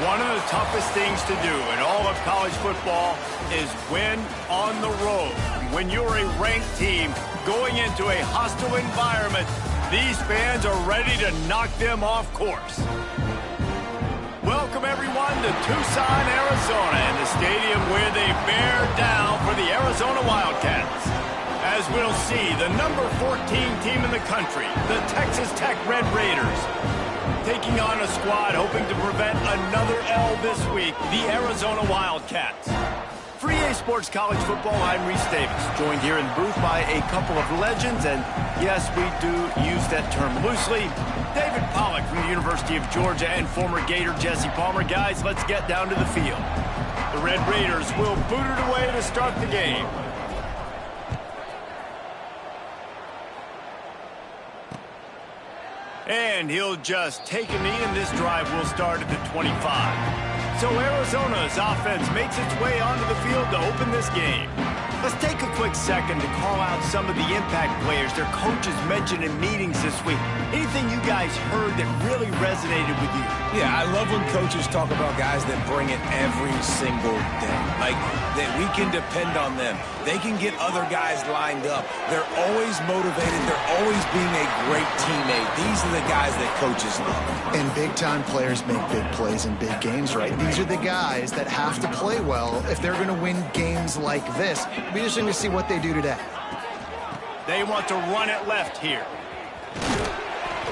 One of the toughest things to do in all of college football is win on the road. When you're a ranked team going into a hostile environment, these fans are ready to knock them off course. Welcome, everyone, to Tucson, Arizona, and the stadium where they bear down for the Arizona Wildcats. As we'll see, the number 14 team in the country, the Texas Tech Red Raiders, taking on a squad hoping to prevent another L this week, the Arizona Wildcats. For EA Sports College Football, I'm Reese Davis, joined here in the booth by a couple of legends, and yes, we do use that term loosely. David Pollack from the University of Georgia and former Gator Jesse Palmer. Guys, let's get down to the field. The Red Raiders will boot it away to start the game. And he'll just take a knee, and this drive will start at the 25. So Arizona's offense makes its way onto the field to open this game. Let's take a quick second to call out some of the impact players their coaches mentioned in meetings this week. Anything you guys heard that really resonated with you? Yeah, I love when coaches talk about guys that bring it every single day. Like, that we can depend on them. They can get other guys lined up. They're always motivated. They're always being a great teammate. These are the guys that coaches love. And big-time players make big plays in big games, right? These are the guys that have to play well if they're going to win games like this. It'll be interesting to see what they do today. They want to run it left here.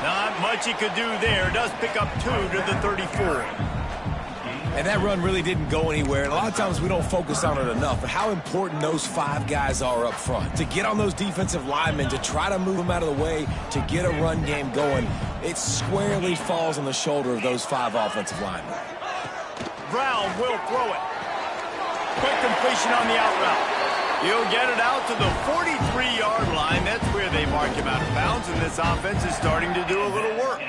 Not much he could do there. Does pick up 2 to the 34. And that run really didn't go anywhere. And a lot of times we don't focus on it enough, but how important those 5 guys are up front. To get on those defensive linemen, to try to move them out of the way, to get a run game going, it squarely falls on the shoulder of those 5 offensive linemen. Brown will throw it. Quick completion on the out route. He'll get it out to the 43-yard line. That's where they mark him out of bounds, and this offense is starting to do a little work.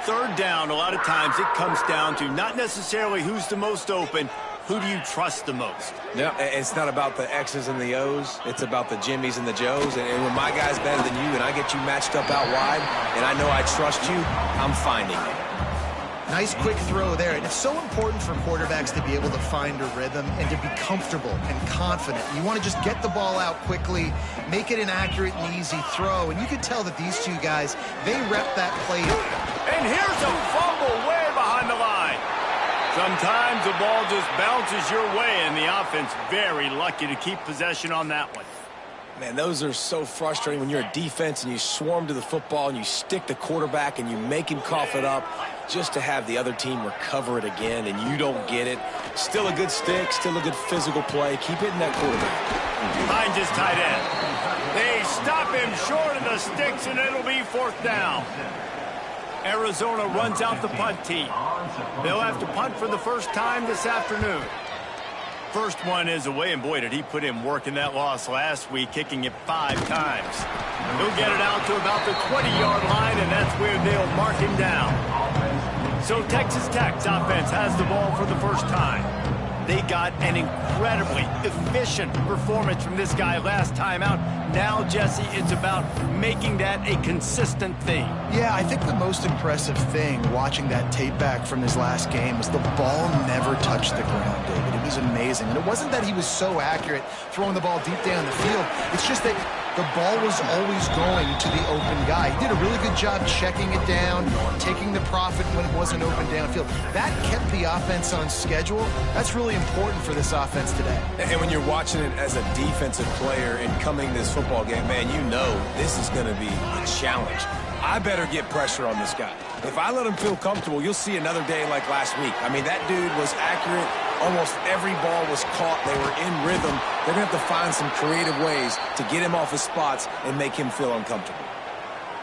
Third down, a lot of times it comes down to not necessarily who's the most open, who do you trust the most? Yeah, it's not about the X's and the O's. It's about the Jimmys and the Joes. And when my guy's better than you and I get you matched up out wide and I know I trust you, I'm finding it. Nice quick throw there. And it's so important for quarterbacks to be able to find a rhythm and to be comfortable and confident. You want to just get the ball out quickly, make it an accurate and easy throw. And you can tell that these 2 guys, they rep that play. And here's a fumble way behind the line. Sometimes the ball just bounces your way, and the offense very lucky to keep possession on that one. Man, those are so frustrating when you're a defense and you swarm to the football and you stick the quarterback and you make him cough it up just to have the other team recover it again and you don't get it. Still a good stick, still a good physical play. Keep hitting that quarterback. Behind his tight end. They stop him short of the sticks, and it'll be 4th down. Arizona runs out the punt team. They'll have to punt for the first time this afternoon. First one is away, and boy, did he put in work in that loss last week, kicking it 5 times. He'll get it out to about the 20-yard line, and that's where they'll mark him down. So Texas Tech's offense has the ball for the first time. They got an incredibly efficient performance from this guy last time out. Now, Jesse, it's about making that a consistent thing. Yeah, I think the most impressive thing watching that tape back from his last game was the ball never touched the ground, David. It was amazing. And it wasn't that he was so accurate throwing the ball deep down the field. It's just that the ball was always going to the open guy. He did a really good job checking it down, taking the profit when it wasn't open downfield. That kept the offense on schedule. That's really important for this offense today. And when you're watching it as a defensive player and coming this football game, man, you know this is going to be a challenge. I better get pressure on this guy. If I let him feel comfortable, you'll see another day like last week. I mean, that dude was accurate. Almost every ball was caught. They were in rhythm. They're going to have to find some creative ways to get him off his spots and make him feel uncomfortable.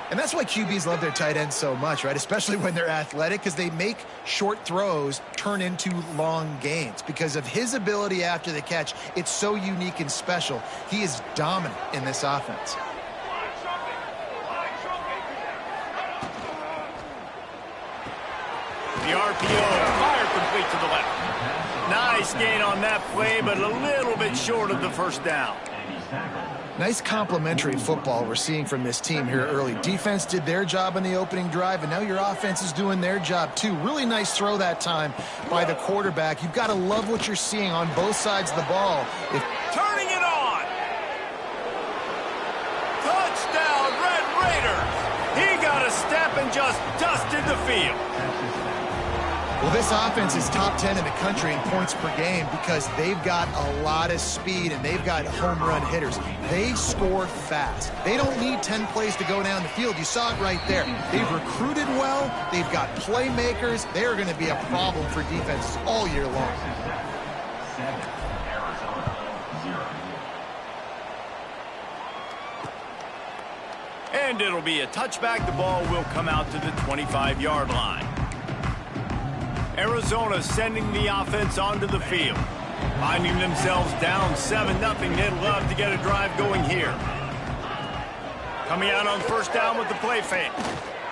And that's why QBs love their tight ends so much, right? Especially when they're athletic, because they make short throws turn into long gains. Because of his ability after the catch, it's so unique and special. He is dominant in this offense. The RPO, fire complete to the left. Nice gain on that play, but a little bit short of the first down. Nice complementary football we're seeing from this team here early. Defense did their job on the opening drive, and now your offense is doing their job too. Really nice throw that time by the quarterback. You've got to love what you're seeing on both sides of the ball. Turning it on. Touchdown, Red Raiders. He got a step and just dusted the field. Well, this offense is top 10 in the country in points per game because they've got a lot of speed and they've got home run hitters. They score fast. They don't need 10 plays to go down the field. You saw it right there. They've recruited well. They've got playmakers. They're going to be a problem for defenses all year long. And it'll be a touchback. The ball will come out to the 25-yard line. Arizona sending the offense onto the field. Finding themselves down 7-0. They'd love to get a drive going here. Coming out on first down with the play fake.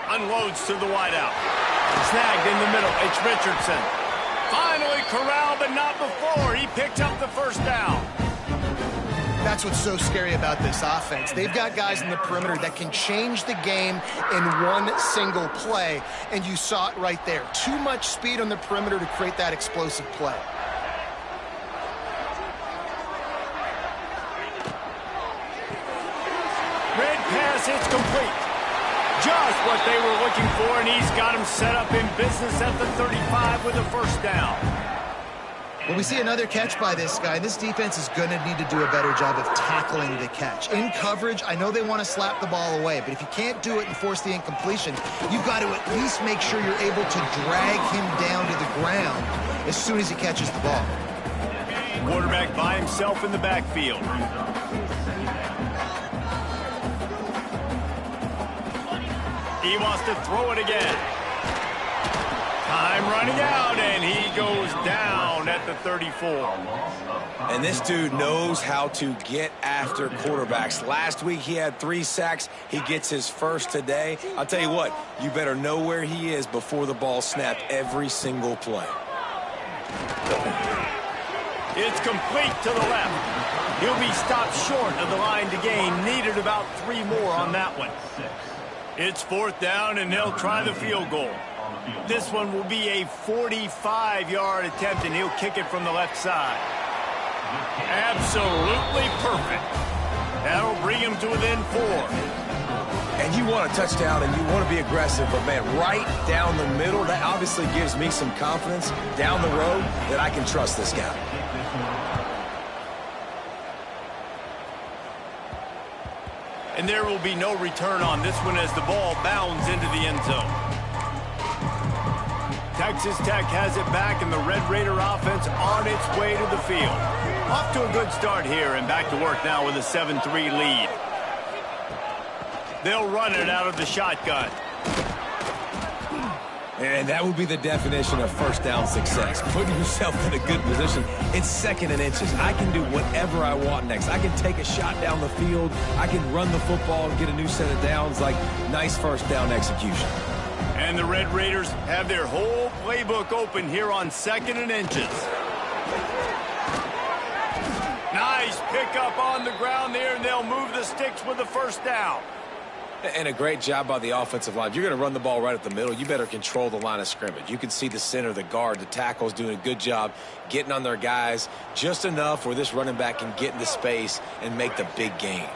Unloads to the wideout. Snagged in the middle. It's Richardson. Finally corralled, but not before. He picked up the first down. That's what's so scary about this offense. They've got guys in the perimeter that can change the game in one single play, and you saw it right there. Too much speed on the perimeter to create that explosive play. Red pass, it's complete. Just what they were looking for, and he's got him set up in business at the 35 with a first down. Well, we see another catch by this guy. This defense is going to need to do a better job of tackling the catch. In coverage, I know they want to slap the ball away, but if you can't do it and force the incompletion, you've got to at least make sure you're able to drag him down to the ground as soon as he catches the ball. Quarterback by himself in the backfield. He wants to throw it again. Time running out, and he goes down at the 34. And this dude knows how to get after quarterbacks. Last week he had 3 sacks. He gets his first today. I'll tell you what, you better know where he is before the ball snapped every single play. It's complete to the left. He'll be stopped short of the line to gain. Needed about 3 more on that one. It's 4th down, and they'll try the field goal. This one will be a 45-yard attempt, and he'll kick it from the left side. Absolutely perfect. That'll bring him to within 4. And you want a touchdown, and you want to be aggressive, but, man, right down the middle, that obviously gives me some confidence down the road that I can trust this guy. And there will be no return on this one as the ball bounds into the end zone. Texas Tech has it back, and the Red Raider offense on its way to the field. Off to a good start here, and back to work now with a 7-3 lead. They'll run it out of the shotgun. And that would be the definition of first down success. Putting yourself in a good position. It's 2nd and inches. I can do whatever I want next. I can take a shot down the field. I can run the football and get a new set of downs. Like, nice first down execution. And the Red Raiders have their whole playbook open here on 2nd and inches. Nice pickup on the ground there, and they'll move the sticks with the first down. And a great job by the offensive line. If you're going to run the ball right at the middle, you better control the line of scrimmage. You can see the center, the guard, the tackles doing a good job getting on their guys just enough where this running back can get into space and make the big gain.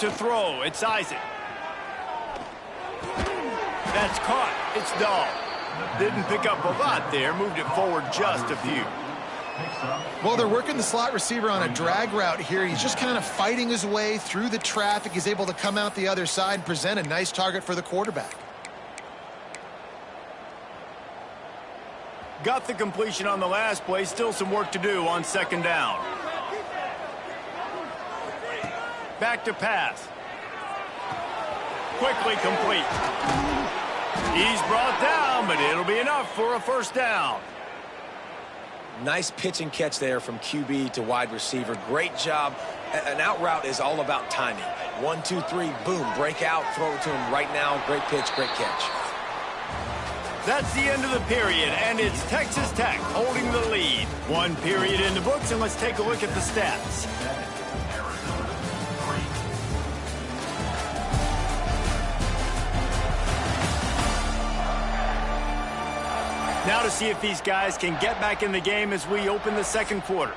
To throw, it's Isaac. That's caught. It's Dahl. Didn't pick up a lot there. Moved it forward just a few. Well, they're working the slot receiver on a drag route here. He's just kind of fighting his way through the traffic. He's able to come out the other side and present a nice target for the quarterback. Got the completion on the last play. Still some work to do on 2nd down. Back to pass. Quickly complete. He's brought down, but it'll be enough for a first down. Nice pitch and catch there from QB to wide receiver. Great job. An out route is all about timing. 1, 2, 3, boom, break out, throw it to him right now. Great pitch, great catch. That's the end of the period, and it's Texas Tech holding the lead. One period in the books, and let's take a look at the stats. Now to see if these guys can get back in the game as we open the second quarter.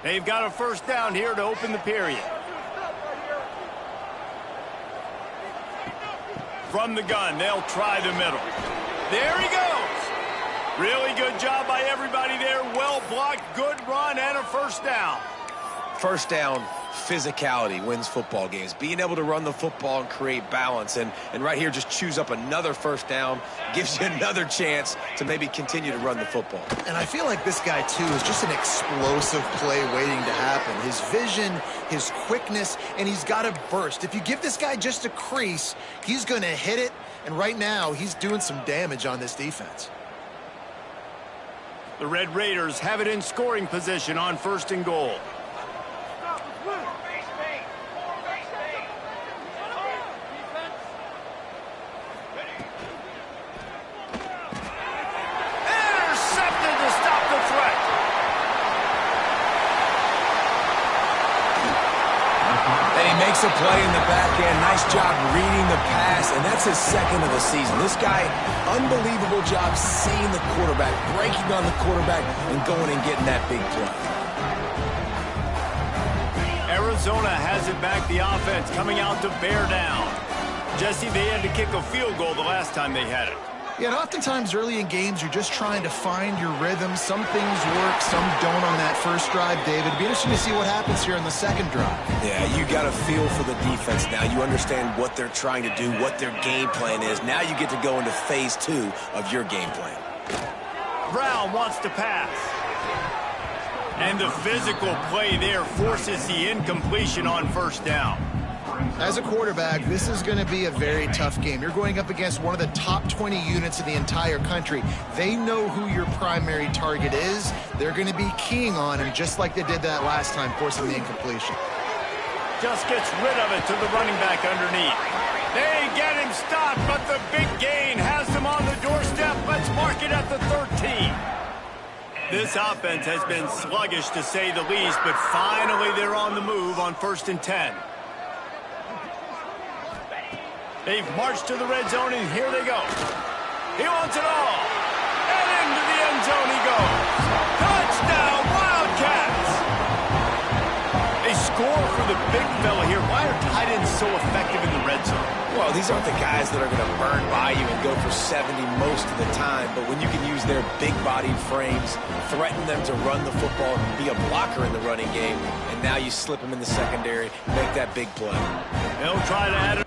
They've got a first down here to open the period. From the gun, they'll try the middle. There he goes. Really good job by everybody there. Well blocked, good run, and a first down. First down, physicality wins football games. Being able to run the football and create balance. And right here, just choose up another first down. Gives you another chance to maybe continue to run the football. And I feel like this guy, too, is just an explosive play waiting to happen. His vision, his quickness, and he's got a burst. If you give this guy just a crease, he's going to hit it. And right now, he's doing some damage on this defense. The Red Raiders have it in scoring position on first and goal. Makes a play in the back end. Nice job reading the pass, and that's his second of the season. This guy, unbelievable job seeing the quarterback, breaking on the quarterback, and going and getting that big play. Arizona has it back. The offense coming out to bear down. Jesse, they had to kick a field goal the last time they had it. Yeah, and oftentimes early in games, you're just trying to find your rhythm. Some things work, some don't on that first drive, David. It'd be interesting to see what happens here on the second drive. Yeah, you got a feel for the defense now. You understand what they're trying to do, what their game plan is. Now you get to go into phase 2 of your game plan. Brown wants to pass. And the physical play there forces the incompletion on first down. As a quarterback, this is going to be a very tough game. You're going up against one of the top 20 units in the entire country. They know who your primary target is. They're going to be keying on him just like they did that last time, forcing the incompletion. Just gets rid of it to the running back underneath. They get him stopped, but the big gain has him on the doorstep. Let's mark it at the 13. This offense has been sluggish to say the least, but finally they're on the move on 1st and 10. They've marched to the red zone, and here they go. He wants it all. And into the end zone he goes. Touchdown, Wildcats! They score for the big fella here. Why are tight ends so effective in the red zone? Well, these aren't the guys that are going to burn by you and go for 70 most of the time. But when you can use their big-bodied frames, threaten them to run the football, be a blocker in the running game, and now you slip them in the secondary, make that big play. They'll try to add it.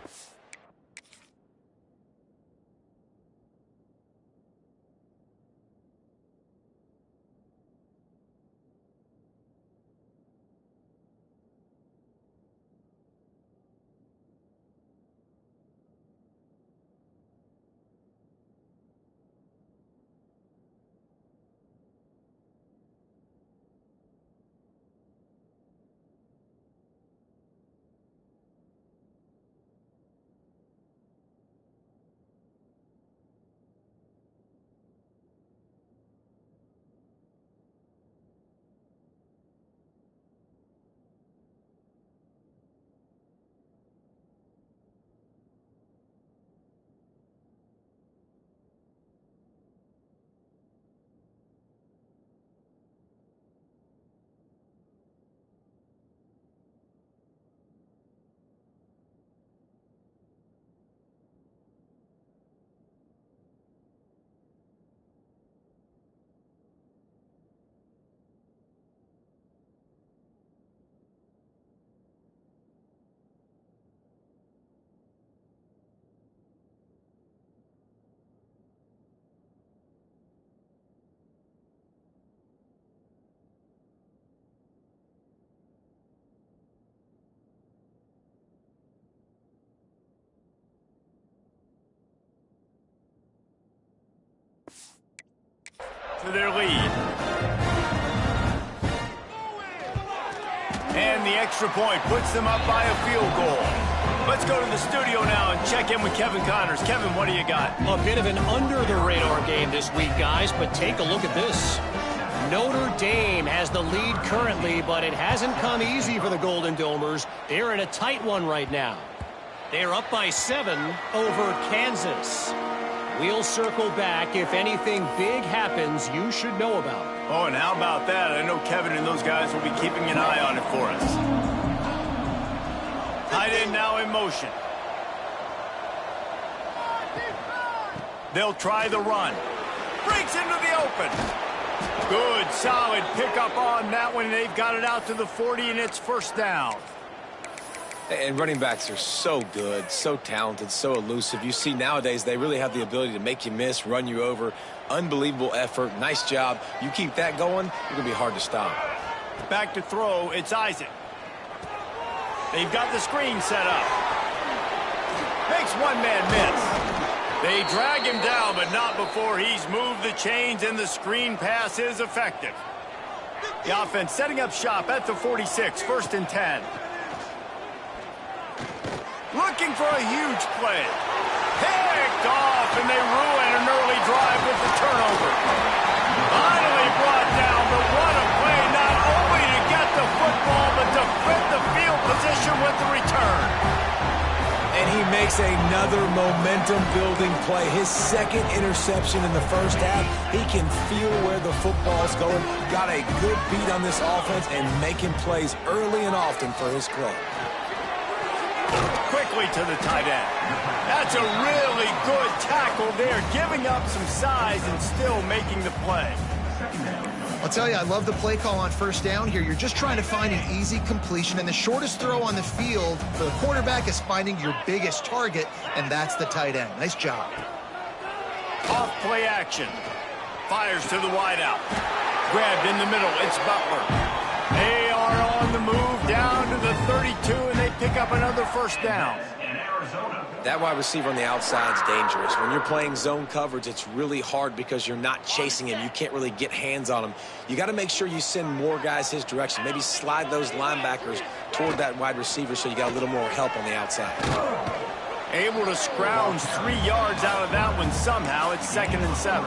To their lead. And the extra point puts them up by a field goal. Let's go to the studio now and check in with Kevin Connors. Kevin, what do you got? A bit of an under-the-radar game this week, guys, but take a look at this. Notre Dame has the lead currently, but it hasn't come easy for the Golden Domers. They're in a tight one right now. They're up by 7 over Kansas. We'll circle back if anything big happens you should know about. Oh, and how about that? I know Kevin and those guys will be keeping an eye on it for us. Tight end now in motion. They'll try the run. Breaks into the open. Good, solid pickup on that one. They've got it out to the 40, and it's first down. And running backs are so good, so talented, so elusive. You see nowadays they really have the ability to make you miss, run you over. Unbelievable effort. Nice job. You keep that going, you're going to be hard to stop. Back to throw. It's Isaac. They've got the screen set up. Makes one man miss. They drag him down, but not before he's moved the chains, and the screen pass is effective. The offense setting up shop at the 46, 1st and 10. Looking for a huge play. Picked off, and they ruin an early drive with the turnover. Finally brought down, but what a play, not only to get the football, but to flip the field position with the return. And he makes another momentum-building play. His second interception in the first half. He can feel where the football's going. Got a good beat on this offense and making plays early and often for his club. Quickly to the tight end. That's a really good tackle there, giving up some size and still making the play. I'll tell you, I love the play call on first down here. You're just trying to find an easy completion, and the shortest throw on the field for the quarterback is finding your biggest target, and that's the tight end. Nice job. Off play action. Fires to the wideout. Grabbed in the middle. It's Butler. They are on the move down to the 32, and they pick up another first down. That wide receiver on the outside is dangerous. When you're playing zone coverage, it's really hard because you're not chasing him. You can't really get hands on him. You got to make sure you send more guys his direction. Maybe slide those linebackers toward that wide receiver so you got a little more help on the outside. Able to scrounge 3 yards out of that one somehow. It's 2nd and 7.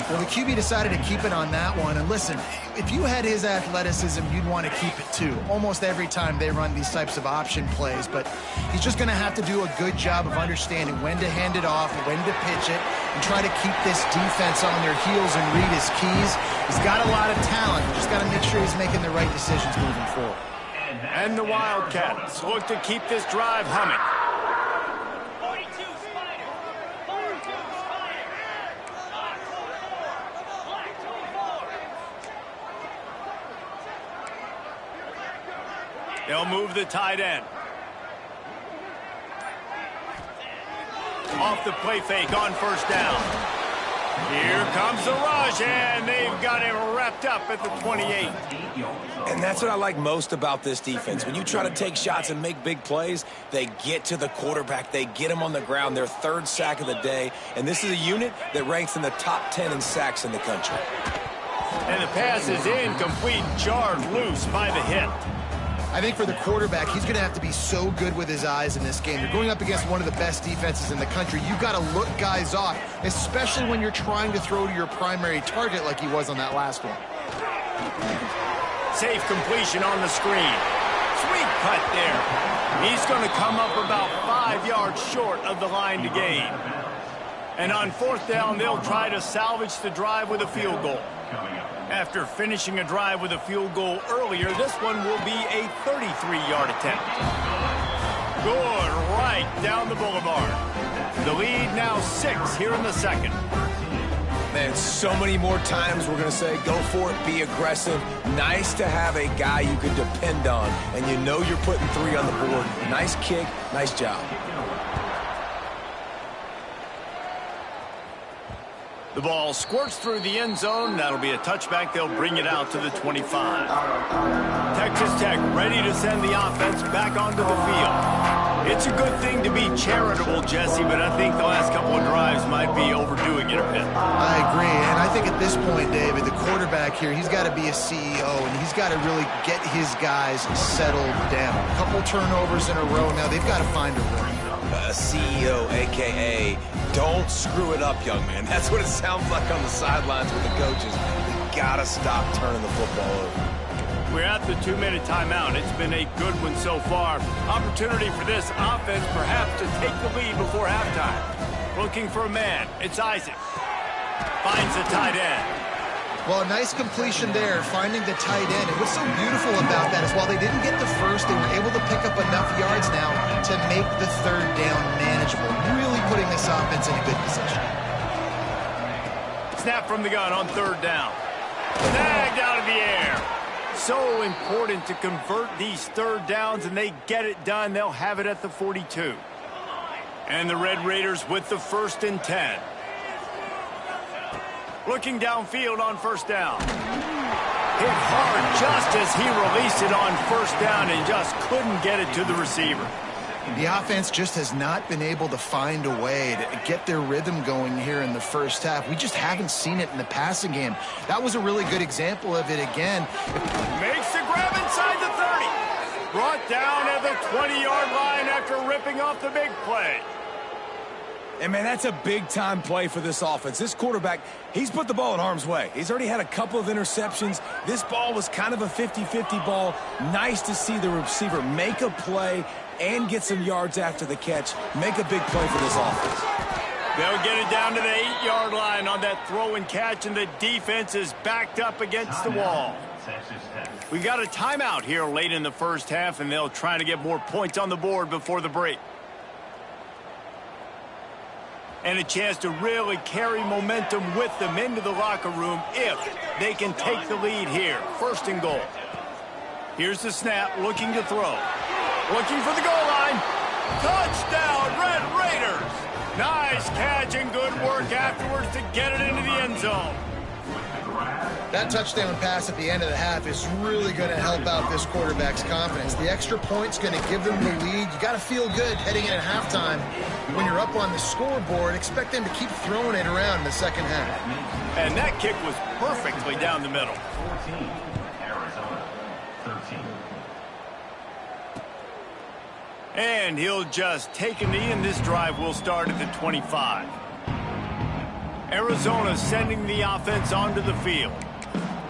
Well, the QB decided to keep it on that one. And listen, if you had his athleticism, you'd want to keep it too. Almost every time they run these types of option plays. But he's just going to have to do a good job of understanding when to hand it off, when to pitch it, and try to keep this defense on their heels and read his keys. He's got a lot of talent. You just got to make sure he's making the right decisions moving forward. And the Wildcats look to keep this drive humming. They'll move the tight end. Off the play fake on first down. Here comes the rush, and they've got him wrapped up at the 28. And that's what I like most about this defense. When you try to take shots and make big plays, they get to the quarterback. They get him on the ground. Their 3rd sack of the day. And this is a unit that ranks in the top 10 in sacks in the country. And the pass is incomplete, jarred loose by the hit. I think for the quarterback, he's going to have to be so good with his eyes in this game. You're going up against one of the best defenses in the country. You've got to look guys off, especially when you're trying to throw to your primary target like he was on that last one. Safe completion on the screen. Sweet cut there. He's going to come up about 5 yards short of the line to gain. And on 4th down, they'll try to salvage the drive with a field goal. After finishing a drive with a field goal earlier, this one will be a 33-yard attempt. Good, right down the boulevard. The lead now 6 here in the 2nd. Man, so many more times we're going to say, go for it, be aggressive. Nice to have a guy you can depend on, and you know you're putting 3 on the board. Nice kick, nice job. The ball squirts through the end zone. That'll be a touchback. They'll bring it out to the 25. Texas Tech ready to send the offense back onto the field. It's a good thing to be charitable, Jesse, but I think the last couple of drives might be overdoing it a bit. I agree, and I think at this point, David, the quarterback here, he's got to be a CEO, and he's got to really get his guys settled down. A couple turnovers in a row now. They've got to find a rhythm. A CEO, a.k.a. don't screw it up, young man. That's what it sounds like on the sidelines with the coaches. We got to stop turning the football over. We're at the 2-minute timeout. It's been a good one so far. Opportunity for this offense perhaps to take the lead before halftime. Looking for a man. It's Isaac. Finds the tight end. Well, a nice completion there, finding the tight end. And what's so beautiful about that is while they didn't get the first, they were able to pick up enough yards now to make the third down manageable, really putting this offense in a good position. Snap from the gun on third down. Snagged out of the air. So important to convert these third downs, and they get it done. They'll have it at the 42. And the Red Raiders with the 1st and 10. Looking downfield on first down. Hit hard just as he released it on first down and just couldn't get it to the receiver. The offense just has not been able to find a way to get their rhythm going here in the first half. We just haven't seen it in the passing game. That was a really good example of it again. Makes the grab inside the 30. Brought down at the 20-yard line after ripping off the big play. And, man, that's a big-time play for this offense. This quarterback, he's put the ball in harm's way. He's already had a couple of interceptions. This ball was kind of a 50-50 ball. Nice to see the receiver make a play and get some yards after the catch. Make a big play for this offense. They'll get it down to the 8-yard line on that throw and catch, and the defense is backed up against the wall. We got a timeout here late in the first half, and they'll try to get more points on the board before the break. And a chance to really carry momentum with them into the locker room if they can take the lead here. 1st and goal. Here's the snap, looking to throw. Looking for the goal line. Touchdown, Red Raiders. Nice catch and good work afterwards to get it into the end zone. That touchdown pass at the end of the half is really going to help out this quarterback's confidence. The extra point's going to give them the lead. You got to feel good heading in at halftime. When you're up on the scoreboard, expect them to keep throwing it around in the second half. And that kick was perfectly down the middle. 14, Arizona, 13. And he'll just take a knee, and this drive will start at the 25. Arizona sending the offense onto the field.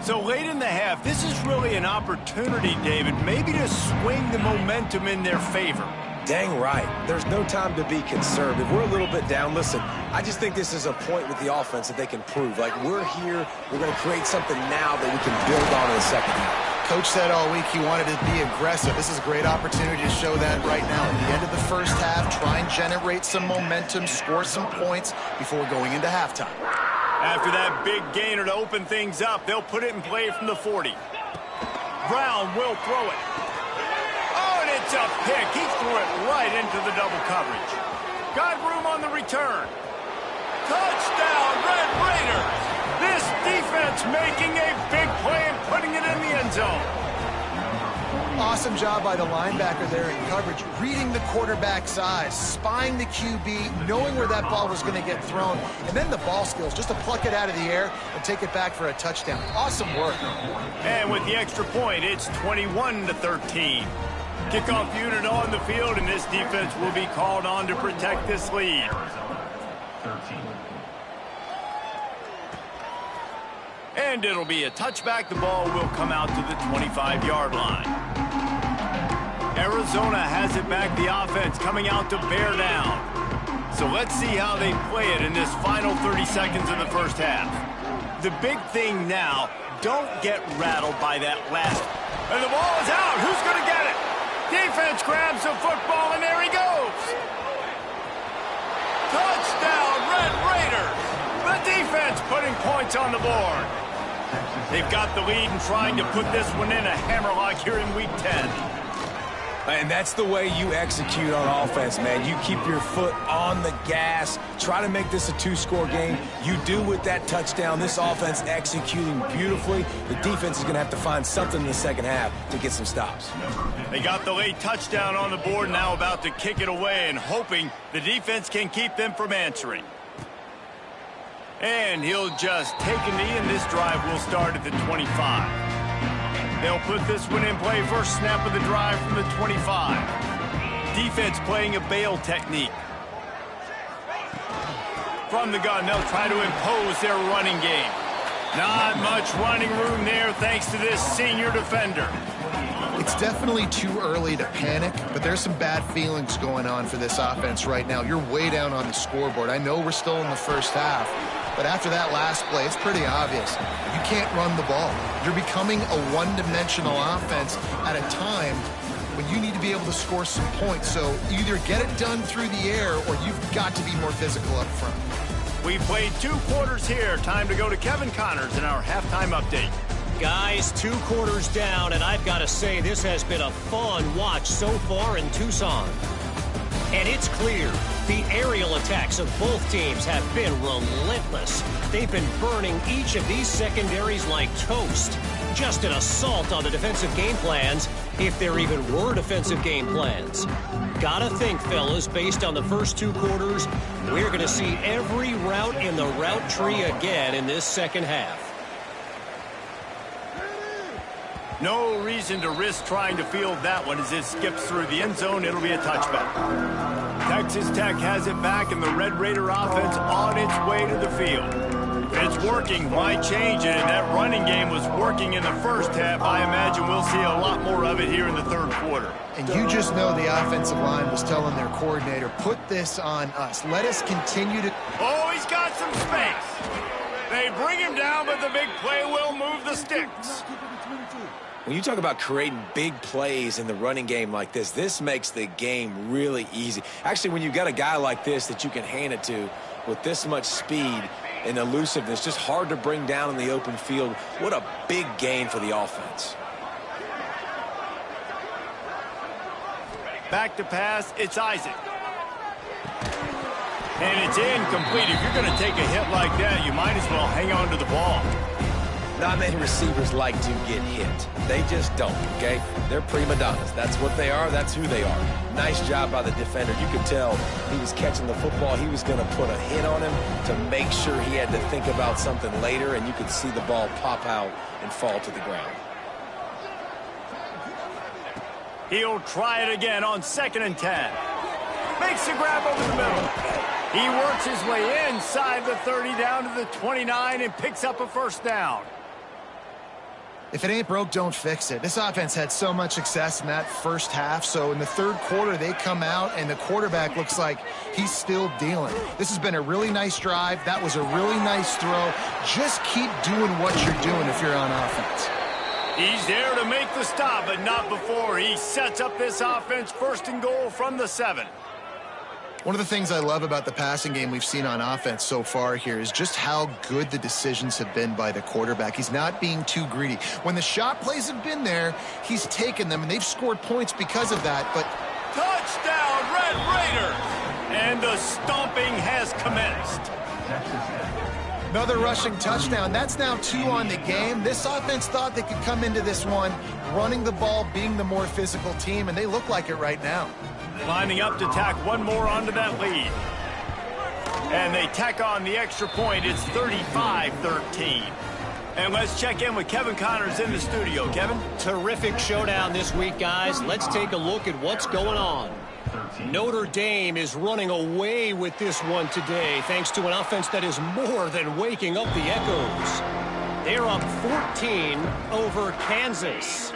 So late in the half, this is really an opportunity, David, maybe to swing the momentum in their favor. Dang right. There's no time to be concerned. If we're a little bit down, listen, I just think this is a point with the offense that they can prove. Like, we're here, we're going to create something now that we can build on in the second half. Coach said all week he wanted to be aggressive. This is a great opportunity to show that right now. At the end of the first half, try and generate some momentum, score some points before going into halftime. After that big gainer to open things up, they'll put it in play from the 40. Brown will throw it. Oh, and it's a pick. He threw it right into the double coverage. Got room on the return. Touchdown, Red Raiders. This defense making a big play and putting it in the end zone. Awesome job by the linebacker there in coverage, reading the quarterback's eyes, spying the QB, knowing where that ball was going to get thrown, and then the ball skills just to pluck it out of the air and take it back for a touchdown. Awesome work. And with the extra point, it's 21-13. Kickoff unit on the field, and this defense will be called on to protect this lead. Arizona, 13. And it'll be a touchback. The ball will come out to the 25-yard line. Arizona has it back. The offense coming out to bear down. So let's see how they play it in this final 30 seconds of the first half. The big thing now, don't get rattled by that last. And the ball is out. Who's going to get it? Defense grabs the football, and there he goes. Touchdown, Red Raiders. The defense putting points on the board. They've got the lead and trying to put this one in a hammerlock here in Week 10. And that's the way you execute on offense, man. You keep your foot on the gas. Try to make this a two-score game. You do with that touchdown. This offense executing beautifully. The defense is going to have to find something in the second half to get some stops. They got the late touchdown on the board, now about to kick it away and hoping the defense can keep them from answering. And he'll just take a knee, and this drive will start at the 25. They'll put this one in play. First snap of the drive from the 25. Defense playing a bail technique. From the gun, they'll try to impose their running game. Not much running room there thanks to this senior defender. It's definitely too early to panic, but there's some bad feelings going on for this offense right now. You're way down on the scoreboard. I know we're still in the first half, but after that last play, it's pretty obvious. You can't run the ball. You're becoming a one-dimensional offense at a time when you need to be able to score some points. So either get it done through the air or you've got to be more physical up front. We played 2 quarters here. Time to go to Kevin Connors in our halftime update. Guys, 2 quarters down, and I've got to say this has been a fun watch so far in Tucson. And it's clear the aerial attacks of both teams have been relentless. They've been burning each of these secondaries like toast. Just an assault on the defensive game plans, if there even were defensive game plans. Gotta think, fellas, based on the first 2 quarters, we're going to see every route in the route tree again in this second half. No reason to risk trying to field that one as it skips through the end zone. It'll be a touchback. Texas Tech has it back, and the Red Raider offense on its way to the field. It's working. Why change it? And that running game was working in the first half. I imagine we'll see a lot more of it here in the third quarter. And you just know the offensive line was telling their coordinator, put this on us. Let us continue to... Oh, he's got some space. They bring him down, but the big play will move the sticks. When you talk about creating big plays in the running game like this makes the game really easy. Actually, when you've got a guy like this that you can hand it to with this much speed and elusiveness, just hard to bring down in the open field. What a big gain for the offense. Back to pass, it's Isaac. And it's incomplete. If you're going to take a hit like that, you might as well hang on to the ball. Not many receivers like to get hit. They just don't, okay? They're prima donnas. That's what they are. That's who they are. Nice job by the defender. You could tell he was catching the football. He was going to put a hit on him to make sure he had to think about something later, and you could see the ball pop out and fall to the ground. He'll try it again on 2nd and 10. Makes the grab over the middle. He works his way inside the 30 down to the 29 and picks up a first down. If it ain't broke, don't fix it. This offense had so much success in that first half, so in the third quarter they come out and the quarterback looks like he's still dealing. This has been a really nice drive. That was a really nice throw. Just keep doing what you're doing if you're on offense. He's there to make the stop, but not before he sets up this offense. 1st and goal from the 7. One of the things I love about the passing game we've seen on offense so far here is just how good the decisions have been by the quarterback. He's not being too greedy. When the shot plays have been there, he's taken them, and they've scored points because of that. But touchdown, Red Raider! And the stomping has commenced. Another rushing touchdown. That's now 2 on the game. This offense thought they could come into this one running the ball, being the more physical team, and they look like it right now. Lining up to tack one more onto that lead. And they tack on the extra point. It's 35-13. And let's check in with Kevin Connors in the studio. Kevin? Terrific showdown this week, guys. Let's take a look at what's going on. Notre Dame is running away with this one today thanks to an offense that is more than waking up the echoes. They're up 14 over Kansas.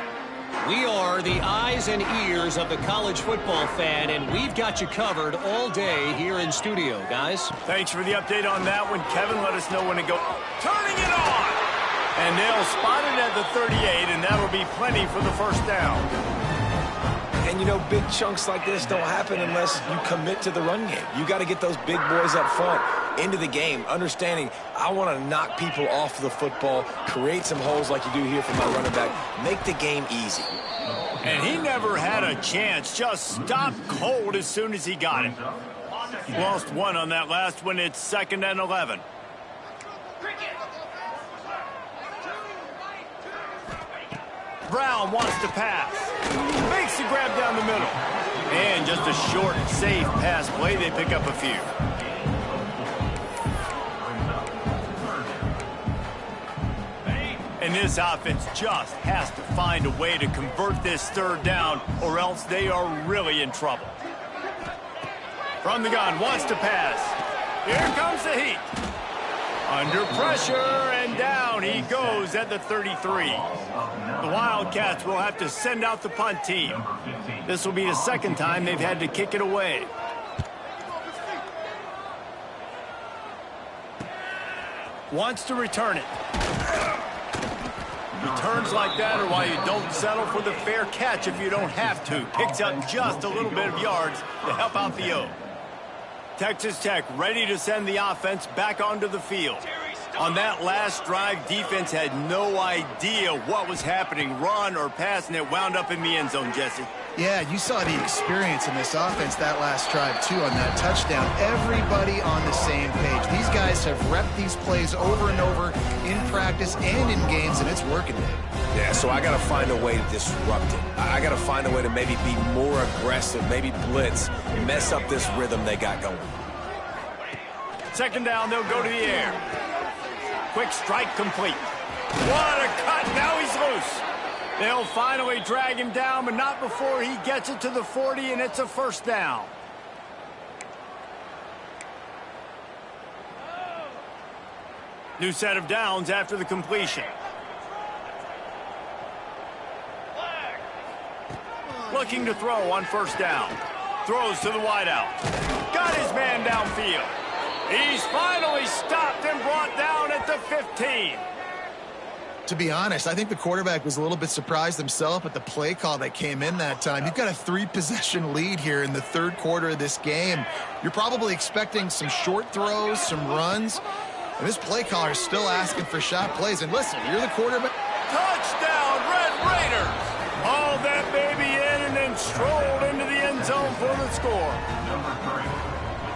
We are the eyes and ears of the college football fan, and we've got you covered all day here in studio, guys. Thanks for the update on that one, Kevin. Let us know when to go. Turning it on! And they'll spot it at the 38, and that'll be plenty for the first down. And, you know, big chunks like this don't happen unless you commit to the run game. You got to get those big boys up front into the game, understanding I want to knock people off the football, create some holes like you do here for my running back, make the game easy. And he never had a chance. Just stopped cold as soon as he got it. Lost one on that last one. It's 2nd and 11. Brown wants to pass. Makes the grab down the middle. And just a short, safe pass play. They pick up a few. And this offense just has to find a way to convert this 3rd down, or else they are really in trouble. From the gun, wants to pass. Here comes the heat. Under pressure, and down he goes at the 33. The Wildcats will have to send out the punt team. This will be the 2nd time they've had to kick it away. Wants to return it. Returns like that are why you don't settle for the fair catch if you don't have to. Picks up just a little bit of yards to help out the O. Texas Tech ready to send the offense back onto the field. On that last drive, defense had no idea what was happening, run or pass, and it wound up in the end zone, Jesse. Yeah, you saw the experience in this offense that last drive, too, on that touchdown. Everybody on the same page. These guys have repped these plays over and over in practice and in games, and it's working, Dave. Yeah, so I got to find a way to disrupt it. I got to find a way to maybe be more aggressive, maybe blitz, mess up this rhythm they got going. 2nd down, they'll go to the air. Quick strike complete. What a cut. Now he's loose. They'll finally drag him down, but not before he gets it to the 40, and it's a 1st down. New set of downs after the completion. Looking to throw on 1st down. Throws to the wideout. Got his man downfield. He's finally stopped and brought down at the 15. To be honest, I think the quarterback was a little bit surprised himself at the play call that came in that time. You've got a 3-possession lead here in the 3rd quarter of this game. You're probably expecting some short throws, some runs. And this play caller is still asking for shot plays. And listen, you're the quarterback. Touchdown, Red Raiders! Hauled that baby in and then strolled into the end zone for the score.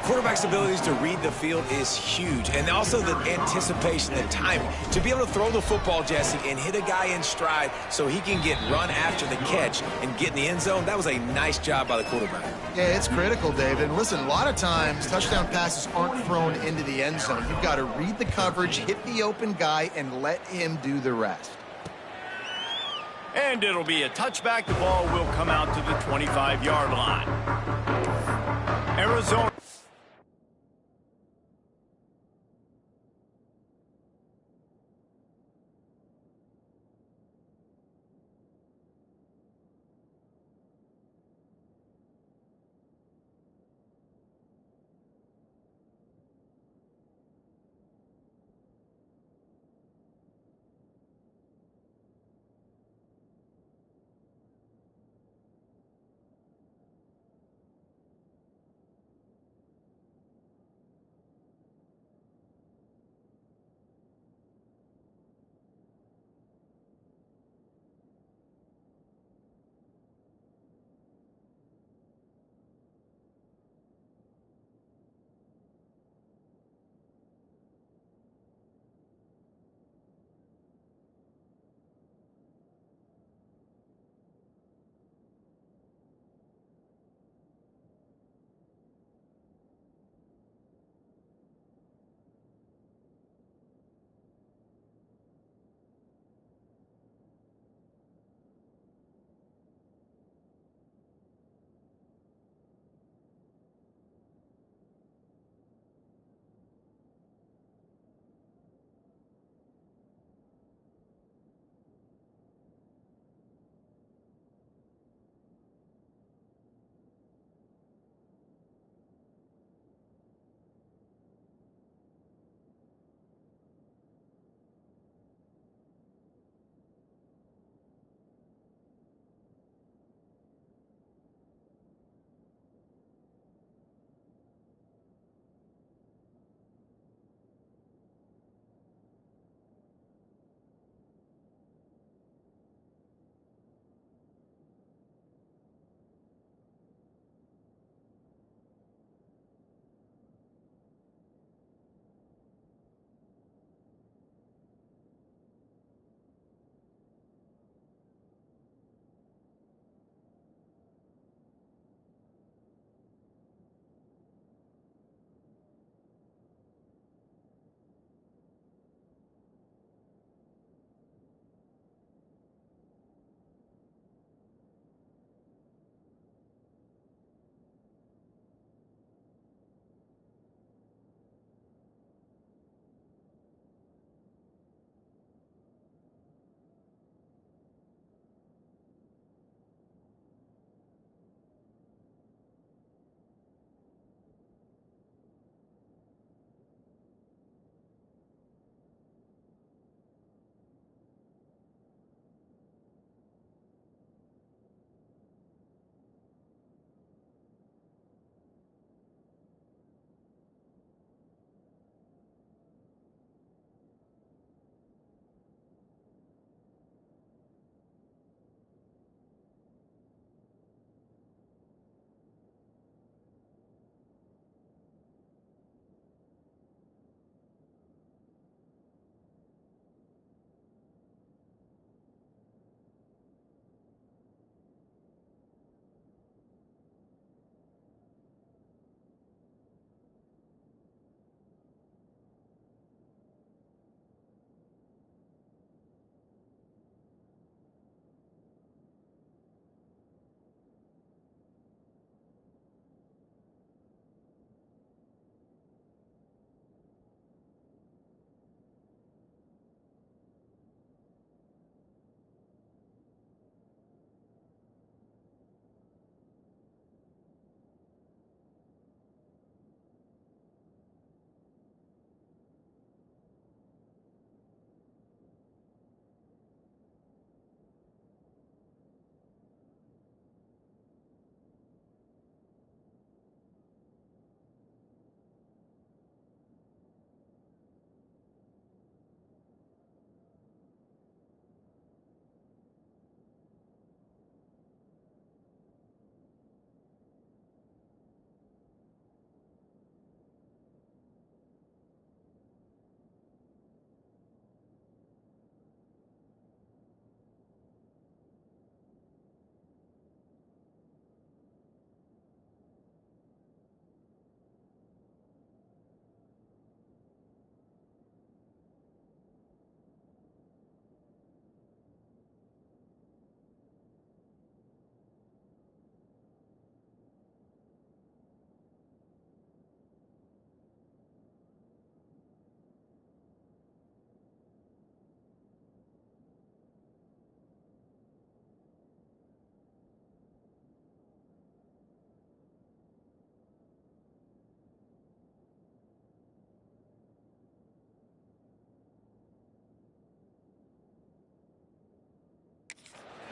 Quarterback's abilities to read the field is huge, and also the anticipation and timing. To be able to throw the football, Jesse, and hit a guy in stride so he can get run after the catch and get in the end zone, that was a nice job by the quarterback. Yeah, it's critical, David. And listen, a lot of times touchdown passes aren't thrown into the end zone. You've got to read the coverage, hit the open guy, and let him do the rest. And it'll be a touchback. The ball will come out to the 25-yard line. Arizona.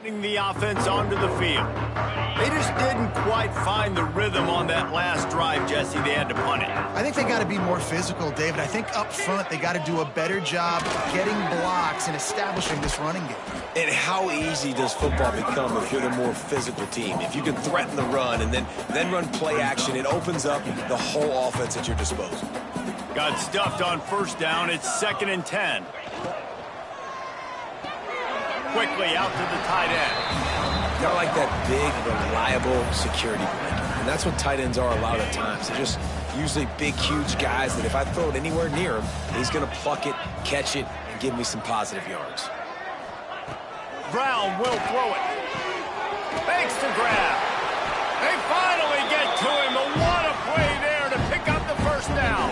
The offense onto the field. They just didn't quite find the rhythm on that last drive, Jesse. They had to punt it. I think they got to be more physical, David. I think up front they got to do a better job getting blocks and establishing this running game. And how easy does football become if you're the more physical team? If you can threaten the run and then run play action, it opens up the whole offense at your disposal. Got stuffed on first down. It's 2nd and 10. Quickly out to the tight end. Got like that big, reliable security blanket. And that's what tight ends are a lot of times. They're just usually big, huge guys that if I throw it anywhere near him, he's going to pluck it, catch it, and give me some positive yards. Brown will throw it. Fakes to grab. They finally get to him. But what a play there to pick up the first down.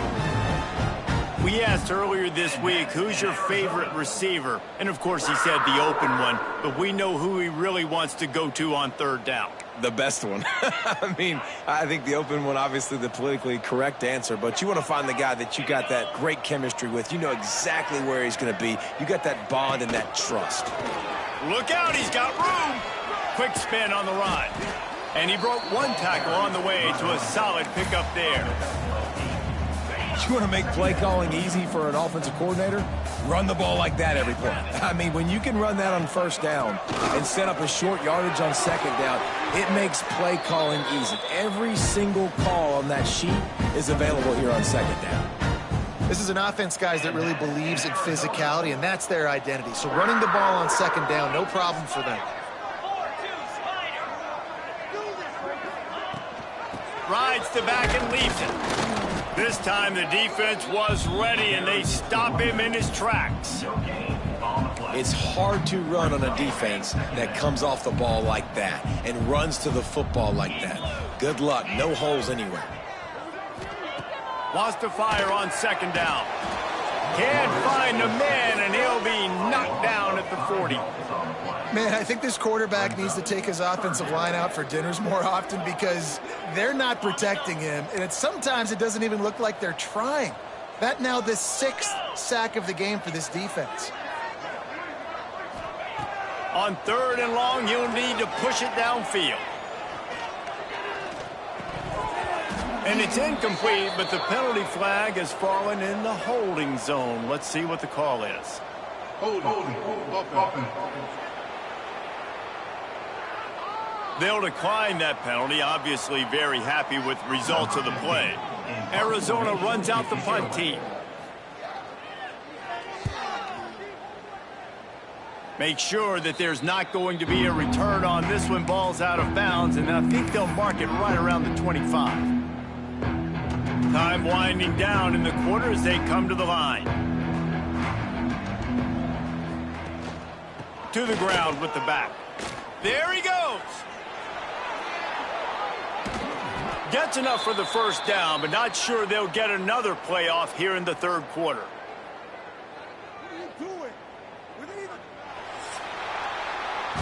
We asked earlier this week, who's your favorite receiver? And, of course, he said the open one. But we know who he really wants to go to on 3rd down. The best one. I mean, I think the open one, obviously the politically correct answer. But you want to find the guy that you got that great chemistry with. You know exactly where he's going to be. You got that bond and that trust. Look out, he's got room. Quick spin on the run. And he broke one tackle on the way to a solid pickup there. You want to make play calling easy for an offensive coordinator? Run the ball like that every play. I mean, when you can run that on first down and set up a short yardage on 2nd down, it makes play calling easy. Every single call on that sheet is available here on 2nd down. This is an offense, guys, that really believes in physicality, and that's their identity. So running the ball on 2nd down, no problem for them. Rides to back and leaves it. This time the defense was ready, and they stop him in his tracks. It's hard to run on a defense that comes off the ball like that and runs to the football like that. Good luck. No holes anywhere. Wants to fire on 2nd down. Can't find the man, and he'll be knocked down at the 40. Man, I think this quarterback needs to take his offensive line out for dinners more often because they're not protecting him, and sometimes it doesn't even look like they're trying. That now the 6th sack of the game for this defense. On 3rd and long, you'll need to push it downfield. And it's incomplete, but the penalty flag has fallen in the holding zone. Let's see what the call is. Holding. They'll decline that penalty, obviously very happy with the results of the play. Arizona runs out the punt team. Make sure that there's not going to be a return on this one. Ball's out of bounds, and I think they'll mark it right around the 25. Time winding down in the quarter as they come to the line. To the ground with the back. There he goes. Gets enough for the first down, but not sure they'll get another playoff here in the 3rd quarter.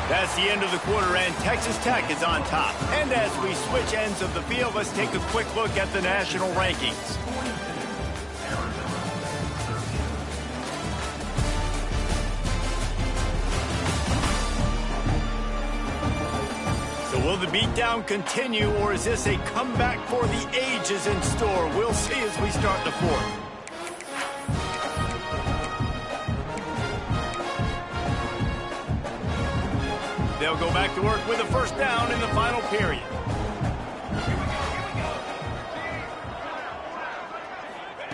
That's the end of the quarter, and Texas Tech is on top. And as we switch ends of the field, let's take a quick look at the national rankings. So will the beatdown continue, or is this a comeback for the ages in store? We'll see as we start the 4th. They'll go back to work with a first down in the final period.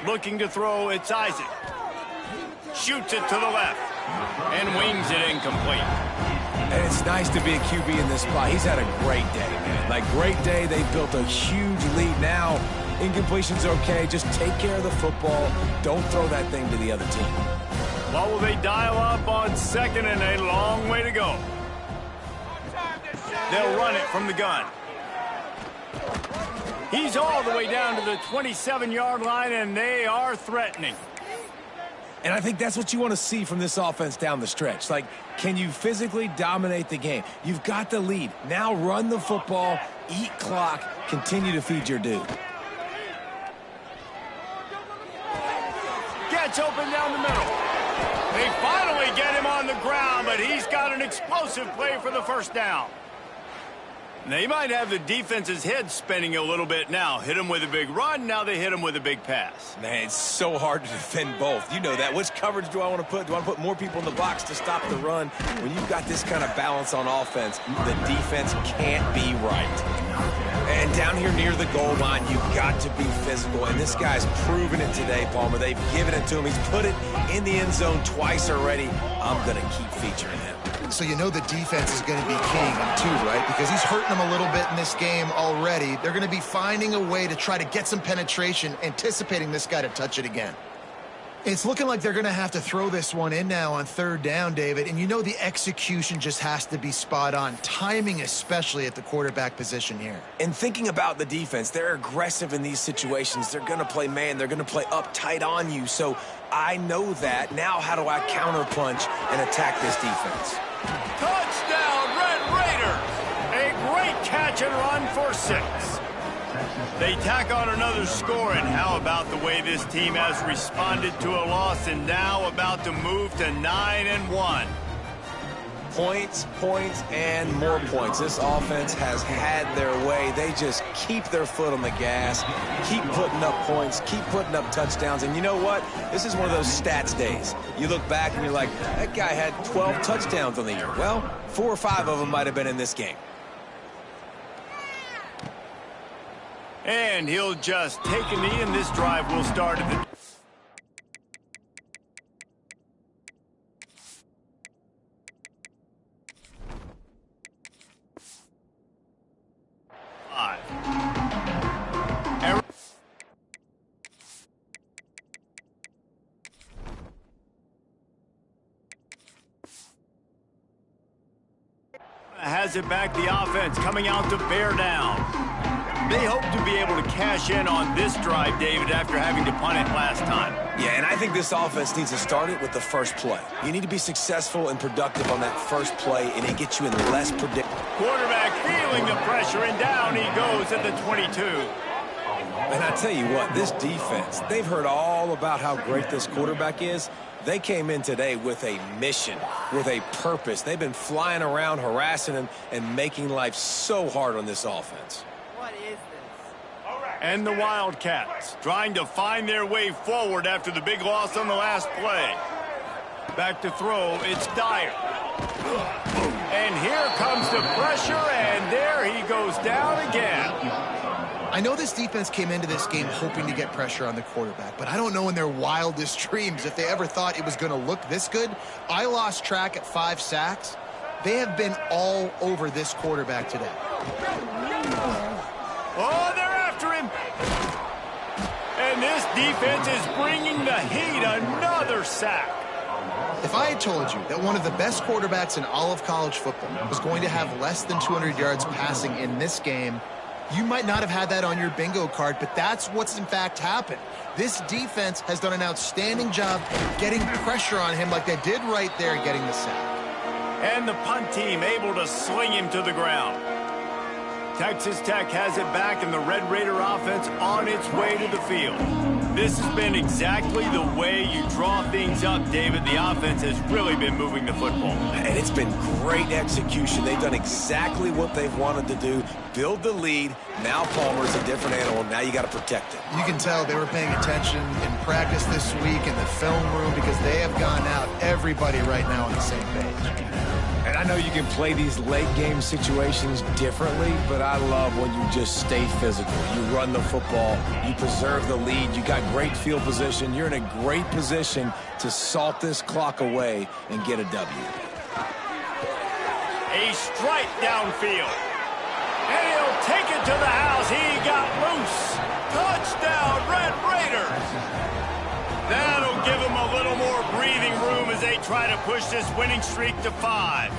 Looking to throw, it's Isaac. Shoots it to the left and wings it incomplete. And it's nice to be a QB in this spot. He's had a great day, man. Like, great day. They built a huge lead. Now, incompletion's okay. Just take care of the football. Don't throw that thing to the other team. What will they dial up on 2nd and a long way to go? They'll run it from the gun. He's all the way down to the 27-yard line, and they are threatening. And I think that's what you want to see from this offense down the stretch. Like, can you physically dominate the game? You've got the lead. Now run the football, eat clock, continue to feed your dude. Gets open down the middle. They finally get him on the ground, but he's got an explosive play for the first down. They might have the defense's head spinning a little bit now. Hit him with a big run, now they hit him with a big pass. Man, it's so hard to defend both. You know that. Which coverage do I want to put? Do I want to put more people in the box to stop the run? When you've got this kind of balance on offense, the defense can't be right. And down here near the goal line, you've got to be physical. And this guy's proven it today, Palmer. They've given it to him. He's put it in the end zone twice already. I'm going to keep featuring him. So you know the defense is going to be king too, right? Because he's hurting them a little bit in this game already. They're going to be finding a way to try to get some penetration, anticipating this guy to touch it again. It's looking like they're going to have to throw this one in now on third down, David. And you know the execution just has to be spot on. Timing especially at the quarterback position here. And thinking about the defense, they're aggressive in these situations. They're going to play man. They're going to play uptight on you. So I know that. Now how do I counterpunch and attack this defense? Touchdown, Red Raiders! A great catch and run for 6. They tack on another score, and how about the way this team has responded to a loss and now about to move to 9-1. Points, points, and more points. This offense has had their way. They just keep their foot on the gas, keep putting up points, keep putting up touchdowns. And you know what? This is one of those stats days. You look back and you're like, that guy had 12 touchdowns on the year. Well, 4 or 5 of them might have been in this game. And he'll just take a knee, and this drive will start at the 5. Has it back, the offense coming out to bear down. They hope to be able to cash in on this drive, David, after having to punt it last time. Yeah, and I think this offense needs to start it with the first play. You need to be successful and productive on that first play, and it gets you in less predictable. Quarterback feeling the pressure, and down he goes at the 22. And I tell you what, this defense, they've heard all about how great this quarterback is. They came in today with a mission, with a purpose. They've been flying around, harassing him, and making life so hard on this offense. And the Wildcats trying to find their way forward after the big loss on the last play. Back to throw, it's Dyer. And here comes the pressure, and there he goes down again. I know this defense came into this game hoping to get pressure on the quarterback, but I don't know in their wildest dreams if they ever thought it was going to look this good. I lost track at 5 sacks. They have been all over this quarterback today. Oh, they're after him. And this defense is bringing the heat. Another sack. If I had told you that one of the best quarterbacks in all of college football was going to have less than 200 yards passing in this game, you might not have had that on your bingo card, but that's what's in fact happened. This defense has done an outstanding job getting pressure on him like they did right there, getting the sack. And the punt team able to sling him to the ground. Texas Tech has it back, and the Red Raider offense on its way to the field. This has been exactly the way you draw things up, David. The offense has really been moving the football. And it's been great execution. They've done exactly what they've wanted to do. Build the lead. Now Palmer's a different animal. Now you got to protect it. You can tell they were paying attention in practice this week in the film room because they have gone out, everybody right now on the same page. And I know you can play these late-game situations differently, but I love when you just stay physical. You run the football, you preserve the lead, you got great field position. You're in a great position to salt this clock away and get a W. A strike downfield. And he'll take it to the house. He got loose. Touchdown, Red Raiders. That'll give him a little more breathing room as they try to push this winning streak to 5.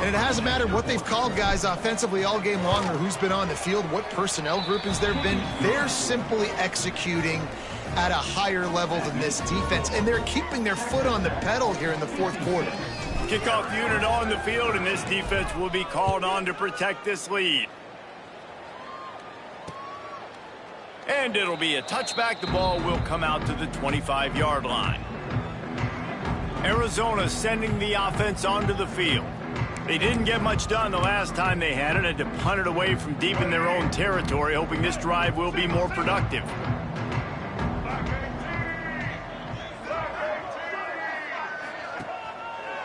And it hasn't mattered what they've called guys offensively all game long or who's been on the field, what personnel groupings there have been. They're simply executing at a higher level than this defense, and they're keeping their foot on the pedal here in the fourth quarter. Kickoff unit on the field, and this defense will be called on to protect this lead. And it'll be a touchback. The ball will come out to the 25-yard line. Arizona sending the offense onto the field. They didn't get much done the last time they had it. Had to punt it away from deep in their own territory, hoping this drive will be more productive.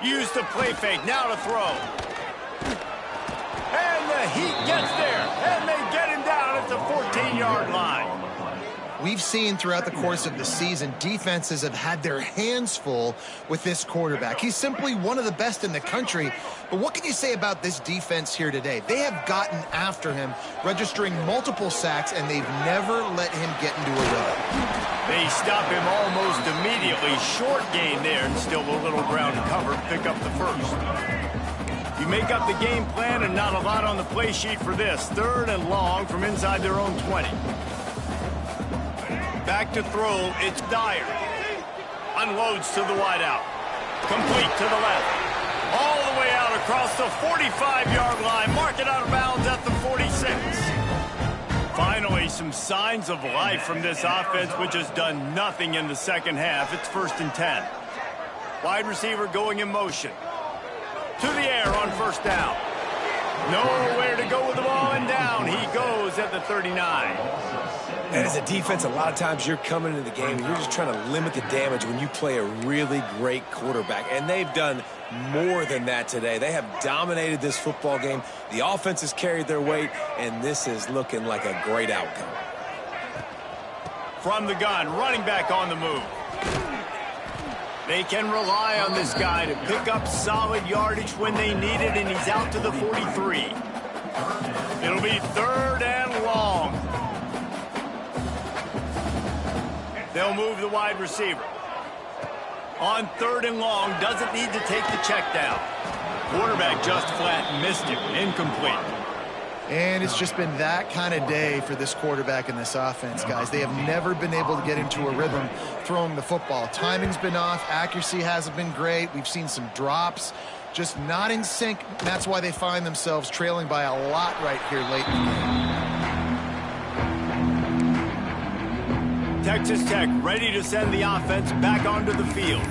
Use the play fake, now to throw. And the Heat gets there, and they get him down at the 14-yard line. We've seen throughout the course of the season, defenses have had their hands full with this quarterback. He's simply one of the best in the country. But what can you say about this defense here today? They have gotten after him, registering multiple sacks, and they've never let him get into a rhythm. They stop him almost immediately. Short gain there, and still a little ground cover. Pick up the first. You make up the game plan, and not a lot on the play sheet for this. 3rd and long from inside their own 20. Back to throw, it's Dyer. Unloads to the wideout. Complete to the left. All the way out across the 45-yard line. Mark it out of bounds at the 46. Finally, some signs of life from this offense, which has done nothing in the second half. It's 1st and 10. Wide receiver going in motion. To the air on 1st down. Nowhere to go with the ball, and down he goes at the 39. And as a defense, a lot of times you're coming into the game and you're just trying to limit the damage when you play a really great quarterback. And they've done more than that today. They have dominated this football game. The offense has carried their weight, and this is looking like a great outcome. From the gun, running back on the move. They can rely on this guy to pick up solid yardage when they need it, and he's out to the 43. It'll be 3rd and long. They'll move the wide receiver. On 3rd and long, doesn't need to take the check down. Quarterback just flat missed him. Incomplete. And it's just been that kind of day for this quarterback and this offense, guys. They have never been able to get into a rhythm throwing the football. Timing's been off. Accuracy hasn't been great. We've seen some drops. Just not in sync. That's why they find themselves trailing by a lot right here late in the game. Texas Tech ready to send the offense back onto the field.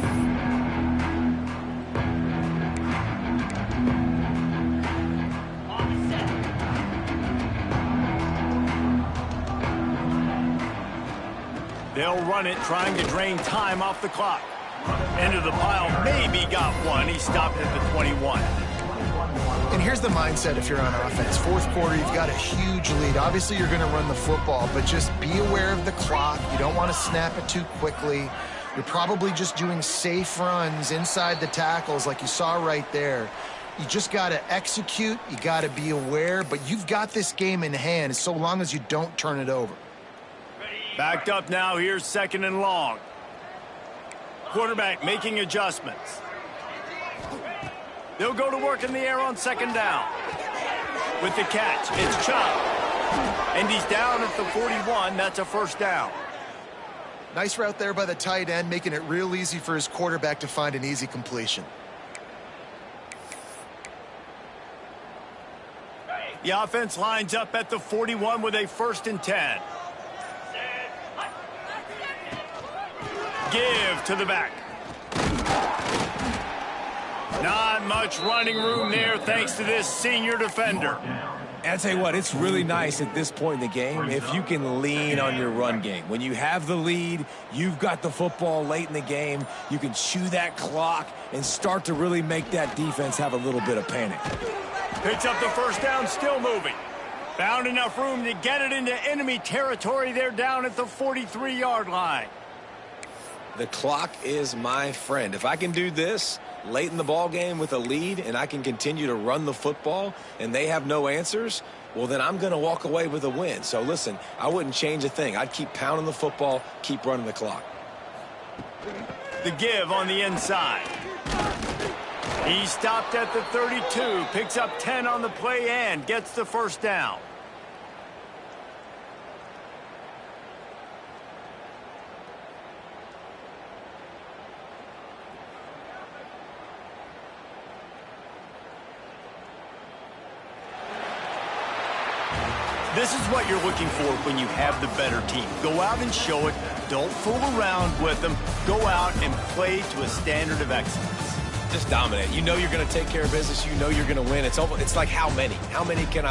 They'll run it, trying to drain time off the clock. Into the pile, maybe got one. He stopped at the 21. And here's the mindset if you're on offense. 4th quarter, you've got a huge lead. Obviously, you're going to run the football, but just be aware of the clock. You don't want to snap it too quickly. You're probably just doing safe runs inside the tackles like you saw right there. You just got to execute. You got to be aware, but you've got this game in hand so long as you don't turn it over. Backed up now. Here's 2nd and long. Quarterback making adjustments. They'll go to work in the air on 2nd down. With the catch, it's Chubb. And he's down at the 41. That's a 1st down. Nice route there by the tight end, making it real easy for his quarterback to find an easy completion. The offense lines up at the 41 with a 1st and 10. Give to the back. Not much running room there thanks to this senior defender. And I tell you what, it's really nice at this point in the game if you can lean on your run game. When you have the lead, you've got the football late in the game, you can chew that clock and start to really make that defense have a little bit of panic. Picks up the 1st down, still moving. Found enough room to get it into enemy territory. They're down at the 43-yard line. The clock is my friend. If I can do this late in the ball game with a lead and I can continue to run the football and they have no answers, well, then I'm going to walk away with a win. So, listen, I wouldn't change a thing. I'd keep pounding the football, keep running the clock. The give on the inside. He stopped at the 32, picks up 10 on the play and gets the 1st down. This is what you're looking for when you have the better team. Go out and show it. Don't fool around with them. Go out and play to a standard of excellence. Just dominate. You know you're going to take care of business. You know you're going to win. It's like how many? How many can I